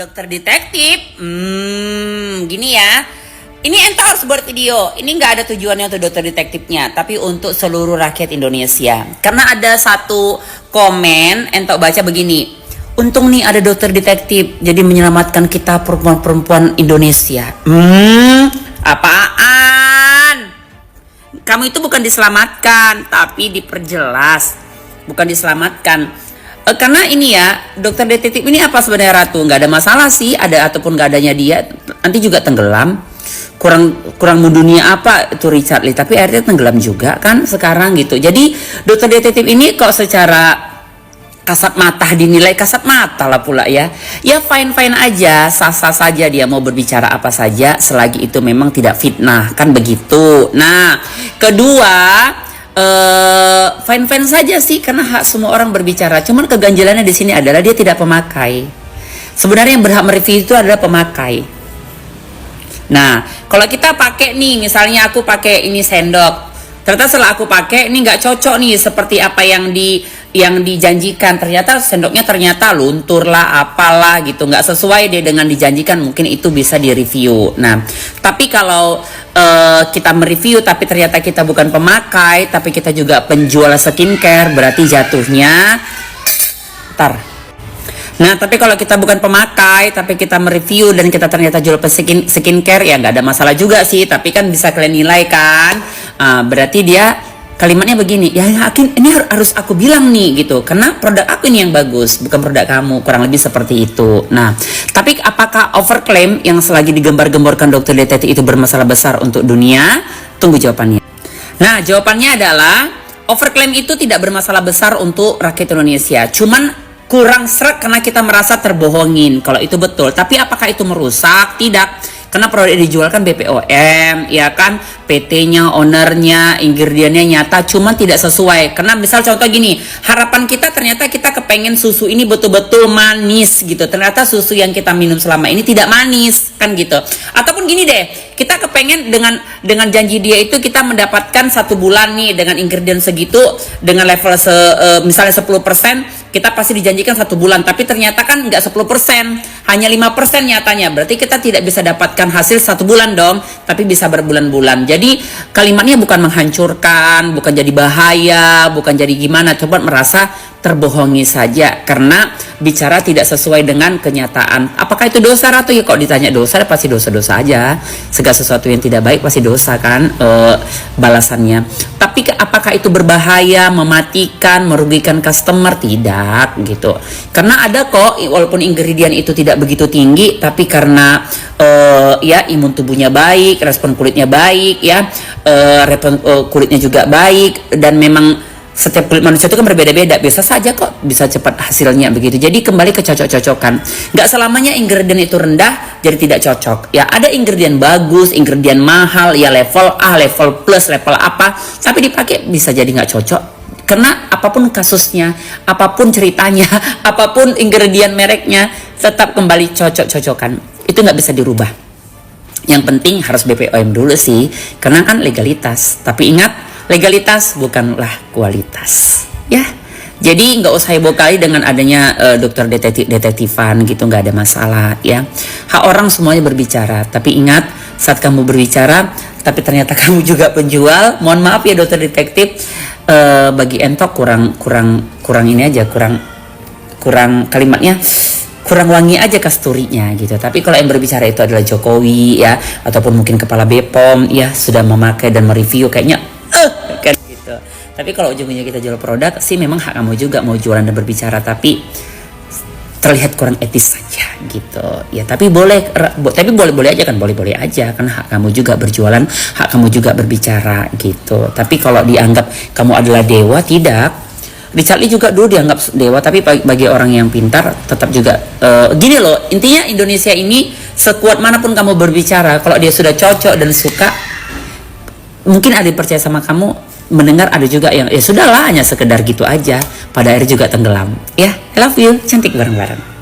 Dokter detektif, gini ya. Ini ente harus buat video. Ini nggak ada tujuannya untuk dokter detektifnya, tapi untuk seluruh rakyat Indonesia. Karena ada satu komen ente baca begini. Untung nih ada dokter detektif, jadi menyelamatkan kita perempuan-perempuan Indonesia. Apaan? Kamu itu bukan diselamatkan, tapi diperjelas. Bukan diselamatkan. Karena ini ya, dokter detektif ini apa sebenarnya Ratu? Nggak ada masalah sih, ada ataupun nggak adanya dia, nanti juga tenggelam. Kurang mendunia apa itu Richard Lee, tapi akhirnya tenggelam juga kan sekarang gitu. Jadi dokter detektif ini kok secara kasat mata dinilai kasat mata lah pula ya fine aja, sah-sah saja dia mau berbicara apa saja selagi itu memang tidak fitnah, kan begitu. Nah kedua, fine saja sih karena hak semua orang berbicara, cuman keganjilannya di sini adalah dia tidak pemakai. Sebenarnya yang berhak mereview itu adalah pemakai. Nah, kalau kita pakai nih, misalnya aku pakai ini sendok, ternyata setelah aku pakai ini nggak cocok nih seperti apa yang dijanjikan. Ternyata sendoknya ternyata luntur lah, apalah gitu, nggak sesuai deh dengan dijanjikan. Mungkin itu bisa direview. Nah, tapi kalau kita mereview tapi ternyata kita bukan pemakai, tapi kita juga penjual skincare, berarti jatuhnya Nah, tapi kalau kita bukan pemakai, tapi kita mereview dan kita ternyata jual skincare, ya nggak ada masalah juga sih. Tapi kan bisa kalian nilai kan. Berarti dia kalimatnya begini, ya yakin ini harus aku bilang nih gitu. Karena produk aku ini yang bagus, bukan produk kamu. Kurang lebih seperti itu. Nah, tapi apakah overclaim yang selagi digembar-gemborkan dokter detektif itu bermasalah besar untuk dunia? Tunggu jawabannya. Nah, jawabannya adalah overclaim itu tidak bermasalah besar untuk rakyat Indonesia. Cuman kurang srek karena kita merasa terbohongin kalau itu betul. Tapi apakah itu merusak? Tidak. Karena produk yang dijual kan BPOM, ya kan, PT-nya, ownernya, ingredientnya nyata, cuman tidak sesuai. Karena misal contoh gini, harapan kita ternyata kita kepengen susu ini betul-betul manis gitu. Ternyata susu yang kita minum selama ini tidak manis, kan gitu. Ataupun gini deh, kita kepengen dengan janji dia itu kita mendapatkan 1 bulan nih dengan ingredient segitu, dengan level misalnya 10%, kita pasti dijanjikan 1 bulan, tapi ternyata kan nggak 10%, hanya 5% nyatanya. Berarti kita tidak bisa dapatkan hasil 1 bulan dong, tapi bisa berbulan-bulan. Jadi kalimatnya bukan menghancurkan, bukan jadi bahaya, bukan jadi gimana, coba merasa terbohongi saja karena bicara tidak sesuai dengan kenyataan. Apakah itu dosa Ratu? Ya kok ditanya dosa, pasti dosa-dosa aja. Segala sesuatu yang tidak baik pasti dosa kan balasannya. Tapi apakah itu berbahaya, mematikan, merugikan customer? Tidak gitu. Karena ada kok walaupun ingredient itu tidak begitu tinggi, tapi karena ya imun tubuhnya baik, respon kulitnya baik, ya respon kulitnya juga baik, dan memang setiap kulit manusia itu kan berbeda-beda, biasa saja kok bisa cepat hasilnya begitu. Jadi kembali ke cocok-cocokan. Nggak selamanya ingredient itu rendah jadi tidak cocok. Ya ada ingredient bagus, ingredient mahal, ya level A, level plus, level apa, tapi dipakai bisa jadi nggak cocok. Karena apapun kasusnya, apapun ceritanya, apapun ingredient mereknya, tetap kembali cocok-cocokan. Itu nggak bisa dirubah. Yang penting harus BPOM dulu sih, karena kan legalitas. Tapi ingat, legalitas bukanlah kualitas, ya. Jadi nggak usah heboh kali dengan adanya dokter detektifan gitu, nggak ada masalah, ya. Hak orang semuanya berbicara, tapi ingat saat kamu berbicara, tapi ternyata kamu juga penjual, mohon maaf ya dokter detektif, bagi entok kurang ini aja, kurang kalimatnya. Kurang wangi aja kasturinya gitu. Tapi kalau yang berbicara itu adalah Jokowi ya, ataupun mungkin kepala BPOM ya, sudah memakai dan mereview kayaknya kan gitu. Tapi kalau ujungnya kita jual produk sih memang hak kamu juga mau jualan dan berbicara, tapi terlihat kurang etis saja gitu ya. Tapi boleh aja kan, boleh aja kan, hak kamu juga berjualan, hak kamu juga berbicara gitu. Tapi kalau dianggap kamu adalah dewa, tidak. Richard Lee juga dulu dianggap dewa, tapi bagi orang yang pintar tetap juga gini loh, intinya Indonesia ini sekuat manapun kamu berbicara, kalau dia sudah cocok dan suka, mungkin ada yang percaya sama kamu, mendengar, ada juga yang ya sudahlah hanya sekedar gitu aja, pada akhirnya juga tenggelam. Ya, I love you, cantik bareng-bareng.